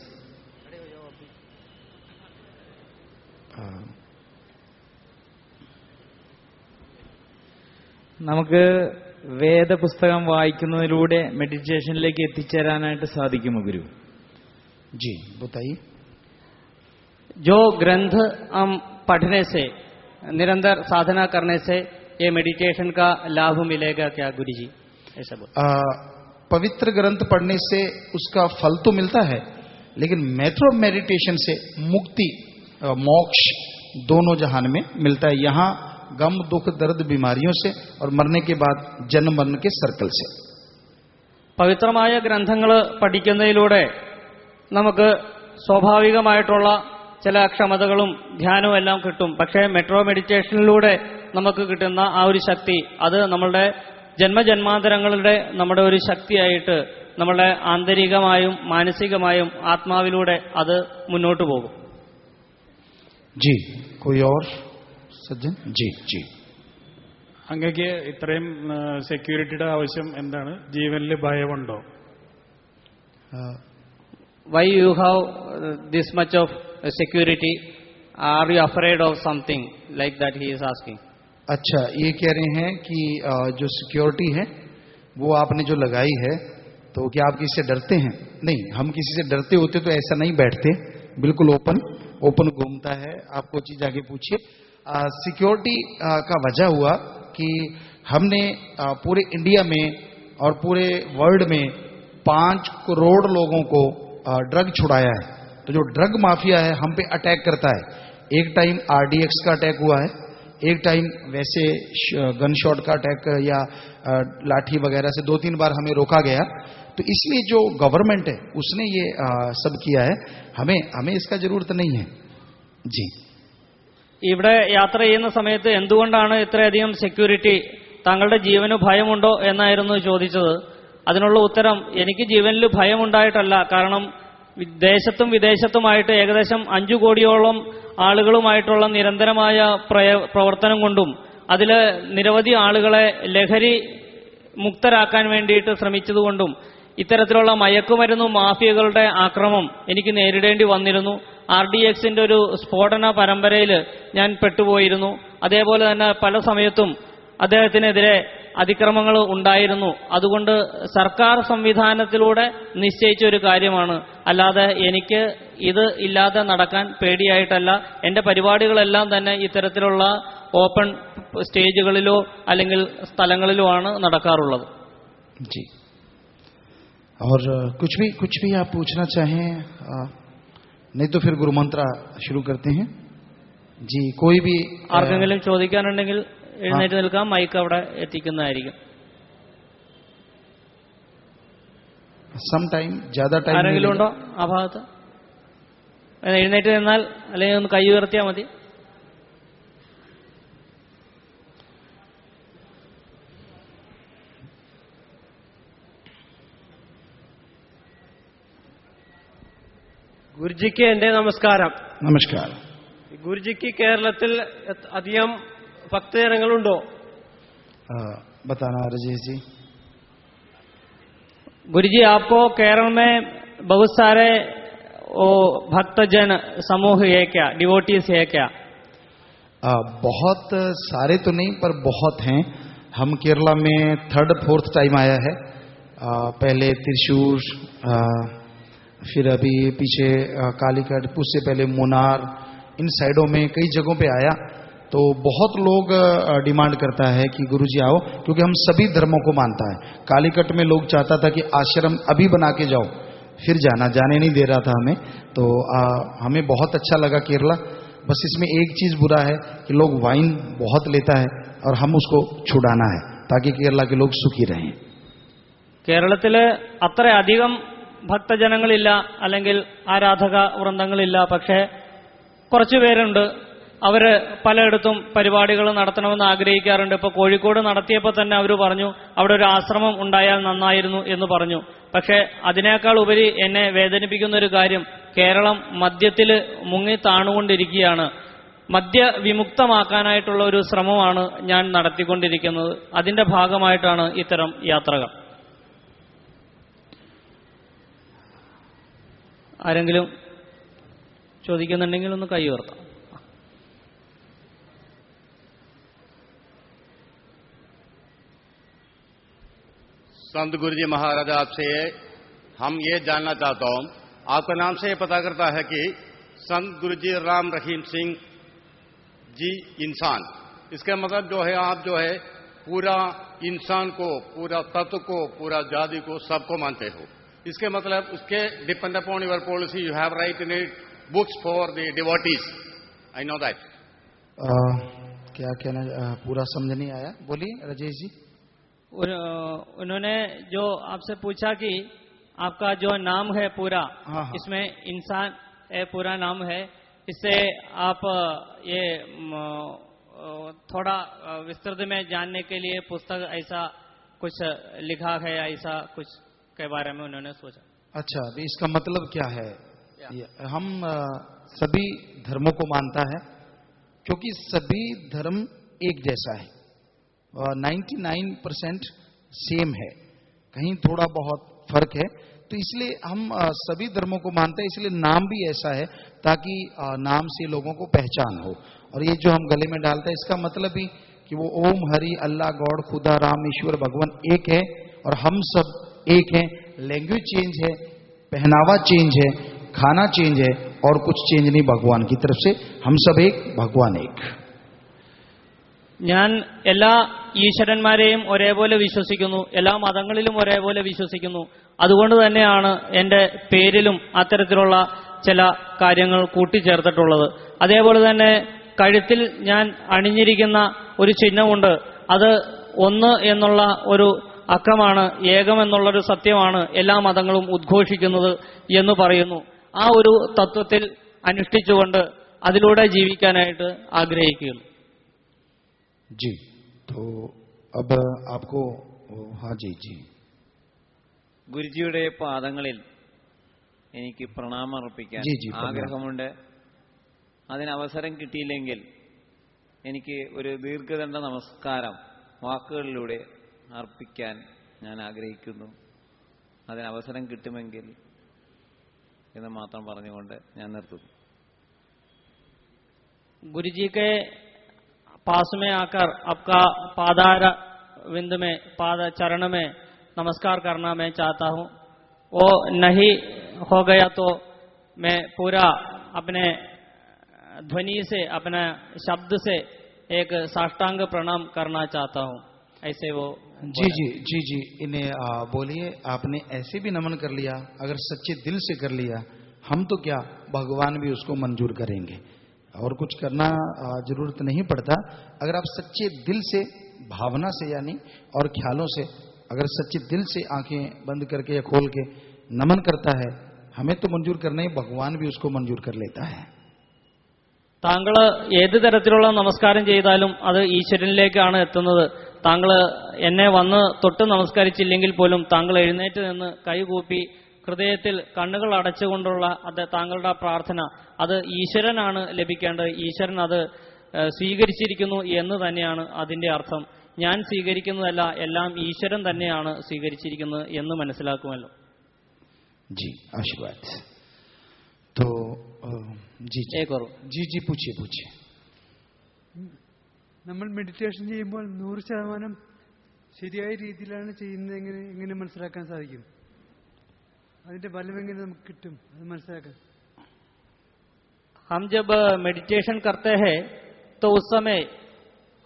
നമുക്ക് വേദപുസ്തകം വായിക്കുന്നതിലൂടെ മെഡിറ്റേഷനിലേക്ക് എത്തിച്ചേരാനായിട്ട് സാധിക്കുമോ ഗുരു? जी बताइए। जो ग्रंथ हम पढ़ने से, निरंतर साधना करने से ये मेडिटेशन का लाभ मिलेगा क्या गुरु जी? ऐसा बोल। पवित्र ग्रंथ पढ़ने से उसका फल तो मिलता है, लेकिन मेथड ऑफ मेडिटेशन से मुक्ति मोक्ष दोनों जहान में मिलता है। यहाँ गम दुख दर्द बीमारियों से और मरने के बाद जन्म मरण के सर्कल से। പവിത്രമായ ഗ്രന്ഥങ്ങൾ പഠിക്കുന്നതിലൂടെ നമുക്ക് സ്വാഭാവികമായിട്ടുള്ള ചില ക്ഷമതകളും ധ്യാനവും എല്ലാം കിട്ടും. പക്ഷേ മെട്രോ മെഡിറ്റേഷനിലൂടെ നമുക്ക് കിട്ടുന്ന ആ ഒരു ശക്തി, അത് നമ്മളുടെ ജന്മജന്മാന്തരങ്ങളുടെ നമ്മുടെ ഒരു ശക്തിയായിട്ട് നമ്മളുടെ ആന്തരികമായും മാനസികമായും ആത്മാവിലൂടെ അത് മുന്നോട്ട് പോകും. जी कोई और സജ്ജൻ? जी जी അങ്ങക്ക് ഇത്രയും സെക്യൂരിറ്റിയുടെ ആവശ്യം എന്താണ്? ജീവനിൽ ഭയമുണ്ടോ? Why you have this much of security? Are you afraid of something like that? He is asking. अच्छा, ये कह रहे हैं कि जो सिक्योरिटी है वो आपने जो लगाई है, तो क्या आप किसी से डरते हैं? नहीं, हम किसी से डरते होते तो ऐसा नहीं बैठते, बिल्कुल ओपन घूमता है। आप कोई चीज आगे पूछिए। सिक्योरिटी का वजह हुआ कि हमने पूरे इंडिया में और पूरे वर्ल्ड में 5 करोड़ लोगों को ड्रग छुड़ाया है। तो जो ड्रग माफिया है हम पे अटैक करता है। एक टाइम RDX का अटैक हुआ है, एक टाइम वैसे गन शॉट का अटैक या लाठी वगैरह से 2-3 बार हमें रोका गया। तो इसलिए जो गवर्नमेंट है उसने ये सब किया है, हमें इसका जरूरत नहीं है। जी, ഇവിടെ യാത്ര ചെയ്യുന്ന സമയത്ത് എന്തുകൊണ്ടാണ് ഇത്രയധികം സെക്യൂരിറ്റി, താങ്കളുടെ ജീവന് ഭയമുണ്ടോ എന്നായിരുന്നു ചോദിച്ചത്. അതിനുള്ള ഉത്തരം, എനിക്ക് ജീവനിൽ ഭയമുണ്ടായിട്ടല്ല. കാരണം ദേശത്തും വിദേശത്തുമായിട്ട് ഏകദേശം 5 കോടിയോളം ആളുകളുമായിട്ടുള്ള നിരന്തരമായ പ്രവർത്തനം കൊണ്ടും അതിൽ നിരവധി ആളുകളെ ലഹരി മുക്തരാക്കാൻ വേണ്ടിയിട്ട് ശ്രമിച്ചതുകൊണ്ടും ഇത്തരത്തിലുള്ള മയക്കുമരുന്നു മാഫിയകളുടെ ആക്രമണം എനിക്ക് നേരിടേണ്ടി വന്നിരുന്നു. RDXന്റെ ഒരു സ്ഫോടന പരമ്പരയിൽ ഞാൻ പെട്ടുപോയിരുന്നു. അതേപോലെ തന്നെ പല സമയത്തും അദ്ദേഹത്തിനെതിരെ അതിക്രമങ്ങൾ ഉണ്ടായിരുന്നു. അതുകൊണ്ട് സർക്കാർ സംവിധാനത്തിലൂടെ നിശ്ചയിച്ച ഒരു കാര്യമാണ്, അല്ലാതെ എനിക്ക് ഇത് ഇല്ലാതെ നടക്കാൻ പേടിയായിട്ടല്ല. എൻ്റെ പരിപാടികളെല്ലാം തന്നെ ഇത്തരത്തിലുള്ള ഓപ്പൺ സ്റ്റേജുകളിലോ അല്ലെങ്കിൽ സ്ഥലങ്ങളിലോ ആണ് നടക്കാറുള്ളത്. जी, और कुछ भी आप पूछना चाहें? नहीं तो फिर गुरु मंत्र शुरू करते हैं। जी, कोई भी ആർക്കെങ്കിലും ചോദിക്കാനുണ്ടെങ്കിൽ എഴുന്നേറ്റ് നിൽക്കാം, മൈക്ക് അവിടെ എത്തിക്കുന്നതായിരിക്കും. सम टाइम ज्यादा टाइम ആരെങ്കിലും ഉണ്ടോ ആ ഭാഗത്ത്? എഴുന്നേറ്റ് നിന്നാൽ അല്ലെങ്കിൽ ഒന്ന് കൈ ഉയർത്തിയാൽ മതി. ഗുരുജിക്ക് എന്റെ നമസ്കാരം. नमस्कार। ഗുരുജിക്ക് കേരളത്തിൽ അധികം ഭക്തജനങ്ങളുണ്ടോ? बताना राजेश जी। गुरुजी, आपको केरल में बहुत सारे वो भक्तजन समूह है क्या, डिवोटीज है क्या? बहुत सारे तो नहीं पर बहुत हैं। हम केरला में 3rd 4th टाइम आया है। पहले त्रिशूर, फिर अभी पीछे कालीकट, उससे पहले मुनार, इन साइडों में कई जगहों पे आया। तो बहुत लोग डिमांड करता है कि गुरुजी आओ, क्योंकि हम सभी धर्मों को मानता है। कालीकट में लोग चाहता था कि आश्रम अभी बना के जाओ, फिर जाने नहीं दे रहा था हमें। तो हमें बहुत अच्छा लगा केरला। बस इसमें एक चीज बुरा है कि लोग वाइन बहुत लेता है और हम उसको छुड़ाना है ताकि केरला के लोग सुखी रहें। കേരളത്തില് അത്രയധികം ഭക്തജനങ്ങളില്ല, അല്ലെങ്കിൽ ആരാധക വൃന്ദങ്ങളില്ല. പക്ഷേ കുറച്ചു പേരുണ്ട്, അവര് പലയിടത്തും പരിപാടികൾ നടത്തണമെന്ന് ആഗ്രഹിക്കാറുണ്ട്. ഇപ്പോൾ കോഴിക്കോട് നടത്തിയപ്പോൾ തന്നെ അവർ പറഞ്ഞു അവിടെ ഒരു ആശ്രമം ഉണ്ടായാൽ നന്നായിരുന്നു എന്ന് പറഞ്ഞു. പക്ഷേ അതിനേക്കാൾ ഉപരി എന്നെ വേദനിപ്പിക്കുന്ന ഒരു കാര്യം, കേരളം മദ്യത്തിൽ മുങ്ങി താണുകൊണ്ടിരിക്കുകയാണ്. മദ്യവിമുക്തമാക്കാനായിട്ടുള്ള ഒരു ശ്രമമാണ് ഞാൻ നടത്തിക്കൊണ്ടിരിക്കുന്നത്. അതിന്റെ ഭാഗമായിട്ടാണ് ഇത്തരം യാത്രകൾ. ആരെങ്കിലും ചോദിക്കുന്നുണ്ടെങ്കിൽ ഒന്ന് കൈ ഉയർത്താം. संत गुरु जी महाराज, आपसे हम ये जानना चाहता हूं, आपका नाम से ये पता करता है कि संत गुरु जी राम रहीम सिंह जी इंसान, इसका मतलब जो है आप जो है पूरा इंसान को, पूरा तत्व को, पूरा जाति को, सबको मानते हो. इसके मतलब उसके depend upon your policy you have right in books for the devotees. I know that. क्या कहना, पूरा समझ नहीं आया, बोलिए राजेश जी. उन्होंने जो आपसे पूछा कि आपका जो नाम है पूरा, इसमें इंसान पूरा नाम है, इससे आप ये थोड़ा विस्तृत में जानने के लिए पुस्तक ऐसा कुछ लिखा है, ऐसा कुछ के बारे में उन्होंने सोचा. अच्छा, अभी इसका मतलब क्या है? हम सभी धर्मों को मानता है क्योंकि सभी धर्म एक जैसा है, 99% सेम है, कहीं थोड़ा बहुत फर्क है. तो इसलिए हम सभी धर्मों को मानते हैं. इसलिए नाम भी ऐसा है ताकि नाम से लोगों को पहचान हो. और ये जो हम गले में डालते हैं, इसका मतलब भी कि वो ओम हरि अल्लाह गॉड खुदा राम ईश्वर भगवान एक है और हम सब एक हैं. लैंग्वेज चेंज है, पहनावा चेंज है, खाना चेंज है, और कुछ चेंज नहीं भगवान की तरफ से. हम सब एक, भगवान एक. ഞാൻ എല്ലാ ഈശ്വരന്മാരെയും ഒരേപോലെ വിശ്വസിക്കുന്നു, എല്ലാ മതങ്ങളിലും ഒരേപോലെ വിശ്വസിക്കുന്നു. അതുകൊണ്ട് തന്നെയാണ് എൻ്റെ പേരിലും അത്തരത്തിലുള്ള ചില കാര്യങ്ങൾ കൂട്ടിച്ചേർത്തിട്ടുള്ളത്. അതേപോലെ തന്നെ കഴുത്തിൽ ഞാൻ അണിഞ്ഞിരിക്കുന്ന ഒരു ചിഹ്നമുണ്ട്. അത് ഒന്ന് എന്നുള്ള ഒരു അക്കമാണ്, ഏകമെന്നുള്ളൊരു സത്യമാണ് എല്ലാ മതങ്ങളും ഉദ്ഘോഷിക്കുന്നത് എന്ന് പറയുന്നു. ആ ഒരു തത്വത്തിൽ അനുഷ്ഠിച്ചുകൊണ്ട് അതിലൂടെ ജീവിക്കാനായിട്ട് ആഗ്രഹിക്കുന്നു. जी, तो अब आपको, हाँ जी जी. ഗുരുജിയുടെ പാദങ്ങളിൽ എനിക്ക് പ്രണാമം അർപ്പിക്കാൻ ആഗ്രഹമുണ്ട്. അതിനവസരം കിട്ടിയില്ലെങ്കിൽ എനിക്ക് ഒരു ദീർഘദണ്ഡ നമസ്കാരം വാക്കുകളിലൂടെ അർപ്പിക്കാൻ ഞാൻ ആഗ്രഹിക്കുന്നു. അതിനവസരം കിട്ടുമെങ്കിൽ എന്ന് മാത്രം പറഞ്ഞുകൊണ്ട് ഞാൻ നിർത്തുന്നു. गुरुजी के पास में आकर आपका पादार विंद में, पाद चरण में नमस्कार करना मैं चाहता हूँ. वो नहीं हो गया तो मैं पूरा अपने ध्वनि से, अपने शब्द से एक साष्टांग प्रणाम करना चाहता हूँ. ऐसे वो जी जी जी जी इन्हें बोलिए. आपने ऐसे भी नमन कर लिया, अगर सच्चे दिल से कर लिया, हम तो क्या भगवान भी उसको मंजूर करेंगे. और कुछ करना जरूरत नहीं पड़ता. अगर आप सच्चे दिल से, भावना से यानी और ख्यालों से, अगर सच्चे दिल से आंखें बंद करके या खोल के नमन करता है, हमें तो मंजूर करना ही, भगवान भी उसको मंजूर कर लेता है. താങ്കൾ ഏത് തരത്തിലുള്ള നമസ്കാരം ചെയ്താലും അത് ഈശ്വരനിലേക്കാണ് എത്തുന്നത്. താങ്കൾ എന്നെ വന്ന് തൊട്ട് നമസ്കരിച്ചില്ലെങ്കിൽ പോലും താങ്കൾ എഴുന്നേറ്റ് നിന്ന് കൈകൂപ്പി ഹൃദയത്തിൽ കണ്ണുകൾ അടച്ചുകൊണ്ടുള്ള അത് താങ്കളുടെ പ്രാർത്ഥന, അത് ഈശ്വരനാണ് ലഭിക്കേണ്ടത്. ഈശ്വരൻ അത് സ്വീകരിച്ചിരിക്കുന്നു എന്ന് തന്നെയാണ് അതിന്റെ അർത്ഥം. ഞാൻ സ്വീകരിക്കുന്നതല്ല, എല്ലാം ഈശ്വരൻ തന്നെയാണ് സ്വീകരിച്ചിരിക്കുന്നത് എന്ന് മനസ്സിലാക്കുമല്ലോ. जी, आशीर्वाद. तो जी जी जी जी पूछिए पूछिए. നമ്മൾ മെഡിറ്റേഷൻ ചെയ്യുമ്പോൾ 100% ശരിയായ രീതിയിലാണ് ചെയ്യുന്നത് എങ്ങനെ മനസ്സിലാക്കാൻ സാധിക്കും? അതിന്റെ ഫലം എങ്ങനെ നമുക്ക് കിട്ടും അത് മനസ്സിലാക്കാൻ? हम जब मेडिटेशन करते हैं तो उस समय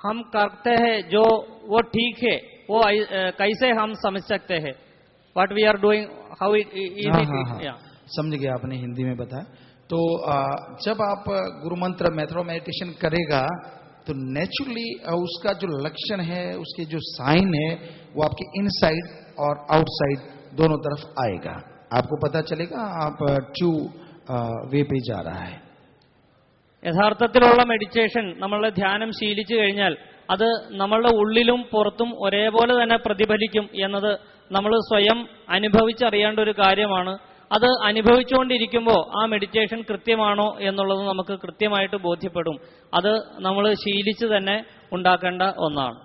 हम करते हैं जो वो ठीक है, वो कैसे हम समझ सकते हैं? What we are doing, how it is it? समझ गया, आपने हिंदी में बताया. तो जब आप गुरु मंत्र मेथड मेडिटेशन करेगा तो नेचुरली उसका जो लक्षण है, उसके जो साइन है, वो आपके इनसाइड और आउटसाइड दोनों तरफ आएगा. आपको पता चलेगा आप ट्रू वे पे जा रहा है. യഥാർത്ഥത്തിലുള്ള മെഡിറ്റേഷൻ, നമ്മളുടെ ധ്യാനം ശീലിച്ചു കഴിഞ്ഞാൽ അത് നമ്മളുടെ ഉള്ളിലും പുറത്തും ഒരേപോലെ തന്നെ പ്രതിഫലിക്കും എന്നത് നമ്മൾ സ്വയം അനുഭവിച്ചറിയേണ്ട ഒരു കാര്യമാണ്. അത് അനുഭവിച്ചുകൊണ്ടിരിക്കുമ്പോൾ ആ മെഡിറ്റേഷൻ കൃത്യമാണോ എന്നുള്ളത് നമുക്ക് കൃത്യമായിട്ട് ബോധ്യപ്പെടും. അത് നമ്മൾ ശീലിച്ച് തന്നെ ഉണ്ടാക്കേണ്ട ഒന്നാണ്.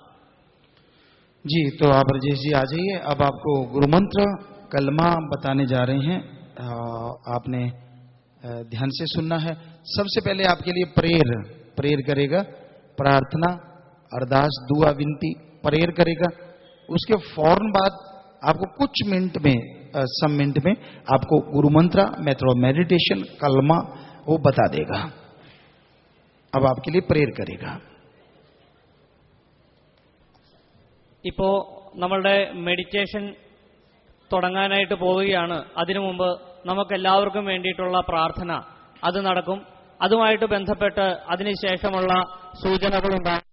जी, तो आप राजेश जी आ जाइए. अब आपको गुरु मंत्र कलमा बताने जा रहे हैं. आपने ध्यान से सुनना है. सबसे पहले आपके लिए प्रेयर करेगा, प्रार्थना, अरदास, दुआ, विनती, प्रेयर करेगा. उसके फौरन बाद आपको कुछ मिनट में, सम मिनट में आपको गुरु मंत्र मेथड मेडिटेशन कलमा वो बता देगा. अब आपके लिए प्रेयर करेगा. ഇപ്പോ നമ്മളുടെ മെഡിറ്റേഷൻ തുടങ്ങാനായിട്ട് പോവുകയാണ്. അതിനു മുമ്പ് നമുക്കെല്ലാവർക്കും വേണ്ടിയിട്ടുള്ള പ്രാർത്ഥന അത് നടക്കും. അതുമായിട്ട് ബന്ധപ്പെട്ട് അതിനുശേഷമുള്ള സൂചനകളുണ്ടാകും.